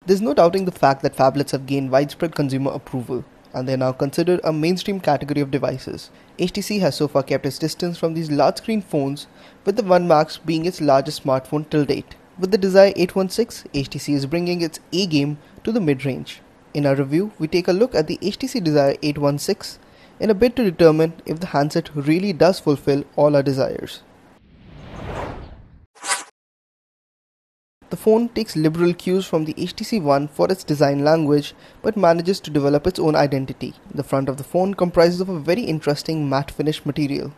There's no doubting the fact that phablets have gained widespread consumer approval, and they are now considered a mainstream category of devices. HTC has so far kept its distance from these large-screen phones, with the One Max being its largest smartphone till date. With the Desire 816, HTC is bringing its A-game to the mid-range. In our review, we take a look at the HTC Desire 816 in a bid to determine if the handset really does fulfill all our desires. The phone takes liberal cues from the HTC One for its design language, but manages to develop its own identity. The front of the phone comprises of a very interesting matte finish material.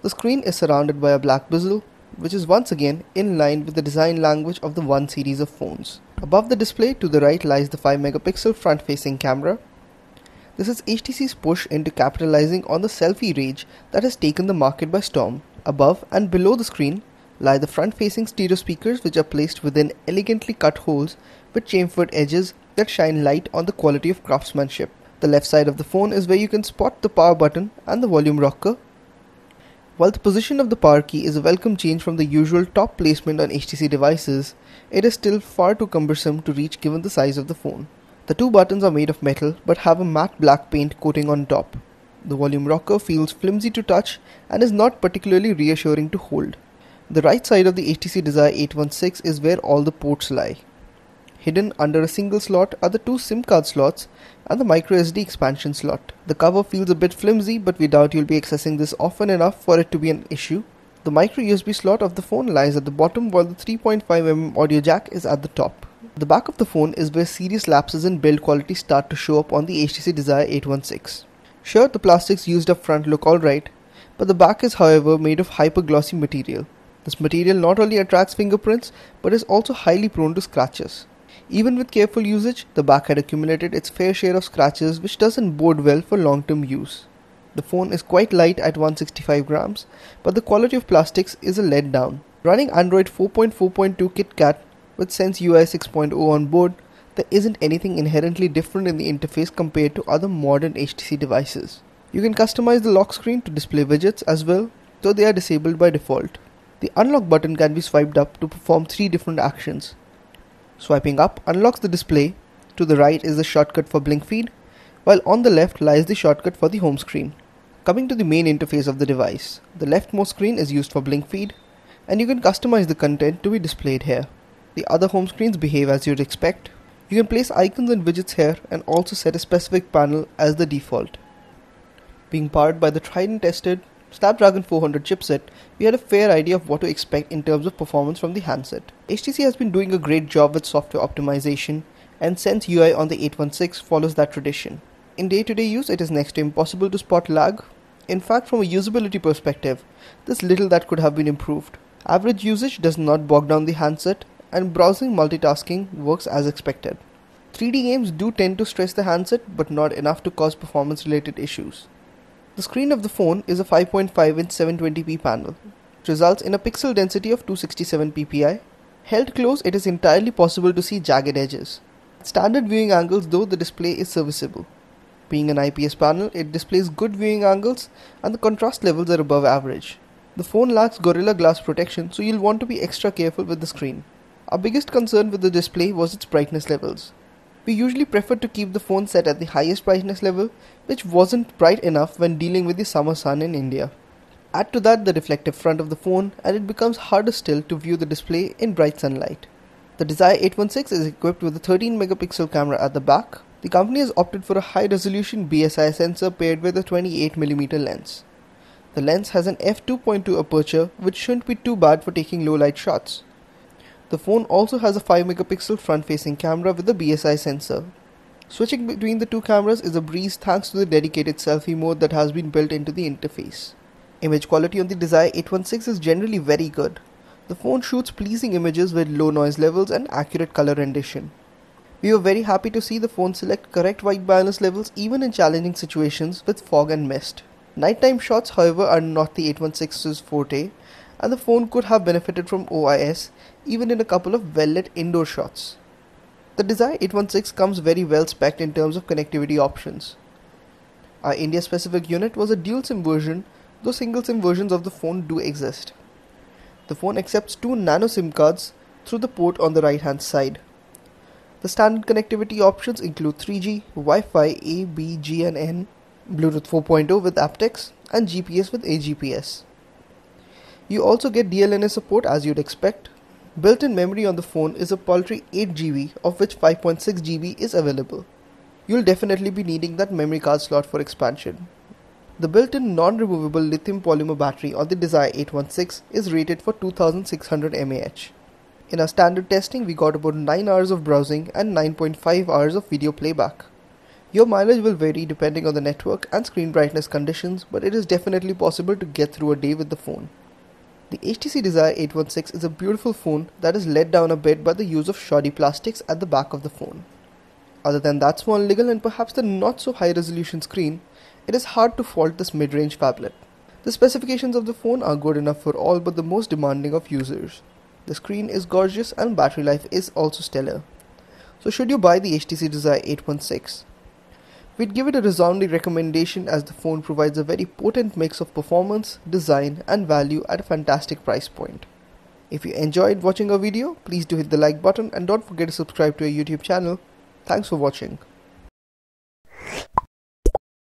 The screen is surrounded by a black bezel, which is once again in line with the design language of the One series of phones. Above the display to the right lies the 5-megapixel front-facing camera. This is HTC's push into capitalizing on the selfie rage that has taken the market by storm. Above and below the screen lie the front-facing stereo speakers, which are placed within elegantly cut holes with chamfered edges that shine light on the quality of craftsmanship. The left side of the phone is where you can spot the power button and the volume rocker. While the position of the power key is a welcome change from the usual top placement on HTC devices, it is still far too cumbersome to reach given the size of the phone. The two buttons are made of metal but have a matte black paint coating on top. The volume rocker feels flimsy to touch and is not particularly reassuring to hold. The right side of the HTC Desire 816 is where all the ports lie. Hidden under a single slot are the two SIM card slots and the microSD expansion slot. The cover feels a bit flimsy, but we doubt you'll be accessing this often enough for it to be an issue. The micro USB slot of the phone lies at the bottom, while the 3.5mm audio jack is at the top. The back of the phone is where serious lapses in build quality start to show up on the HTC Desire 816. Sure, the plastics used up front look alright, but the back is however made of hyper glossy material. This material not only attracts fingerprints, but is also highly prone to scratches. Even with careful usage, the back had accumulated its fair share of scratches, which doesn't bode well for long-term use. The phone is quite light at 165 grams, but the quality of plastics is a letdown. Running Android 4.4.2 KitKat with Sense UI 6.0 on board, there isn't anything inherently different in the interface compared to other modern HTC devices. You can customize the lock screen to display widgets as well, though they are disabled by default. The unlock button can be swiped up to perform 3 different actions. Swiping up unlocks the display, to the right is the shortcut for blink feed, while on the left lies the shortcut for the home screen. Coming to the main interface of the device, the leftmost screen is used for blink feed, and you can customize the content to be displayed here. The other home screens behave as you'd expect. You can place icons and widgets here and also set a specific panel as the default. Being powered by the tried and tested Snapdragon 400 chipset, we had a fair idea of what to expect in terms of performance from the handset. HTC has been doing a great job with software optimization, and Sense UI on the 816 follows that tradition. In day-to-day use, it is next to impossible to spot lag. In fact, from a usability perspective, there's little that could have been improved. Average usage does not bog down the handset, and browsing multitasking works as expected. 3D games do tend to stress the handset, but not enough to cause performance-related issues. The screen of the phone is a 5.5-inch 720p panel, which results in a pixel density of 267 ppi. Held close, it is entirely possible to see jagged edges. At standard viewing angles though, the display is serviceable. Being an IPS panel, it displays good viewing angles and the contrast levels are above average. The phone lacks Gorilla Glass protection, so you'll want to be extra careful with the screen. Our biggest concern with the display was its brightness levels. We usually prefer to keep the phone set at the highest brightness level, which wasn't bright enough when dealing with the summer sun in India. Add to that the reflective front of the phone and it becomes harder still to view the display in bright sunlight. The Desire 816 is equipped with a 13-megapixel camera at the back. The company has opted for a high-resolution BSI sensor paired with a 28mm lens. The lens has an f2.2 aperture, which shouldn't be too bad for taking low-light shots. The phone also has a 5-megapixel front-facing camera with a BSI sensor. Switching between the two cameras is a breeze thanks to the dedicated selfie mode that has been built into the interface. Image quality on the Desire 816 is generally very good. The phone shoots pleasing images with low noise levels and accurate color rendition. We were very happy to see the phone select correct white balance levels even in challenging situations with fog and mist. Nighttime shots, however, are not the 816's forte, and the phone could have benefited from OIS even in a couple of well-lit indoor shots. The Desire 816 comes very well spec'd in terms of connectivity options. Our India-specific unit was a dual SIM version, though single SIM versions of the phone do exist. The phone accepts 2 nano SIM cards through the port on the right-hand side. The standard connectivity options include 3G, Wi-Fi A, B, G and N, Bluetooth 4.0 with aptX, and GPS with AGPS. You also get DLNA support as you'd expect. Built-in memory on the phone is a paltry 8GB, of which 5.6GB is available. You'll definitely be needing that memory card slot for expansion. The built-in non-removable lithium polymer battery on the Desire 816 is rated for 2600 mAh. In our standard testing, we got about 9 hours of browsing and 9.5 hours of video playback. Your mileage will vary depending on the network and screen brightness conditions, but it is definitely possible to get through a day with the phone. The HTC Desire 816 is a beautiful phone that is let down a bit by the use of shoddy plastics at the back of the phone. Other than that small niggle and perhaps the not so high resolution screen, it is hard to fault this mid-range phablet. The specifications of the phone are good enough for all but the most demanding of users. The screen is gorgeous and battery life is also stellar. So should you buy the HTC Desire 816? We'd give it a resounding recommendation as the phone provides a very potent mix of performance, design and value at a fantastic price point. If you enjoyed watching our video, please do hit the like button and don't forget to subscribe to our YouTube channel. Thanks for watching.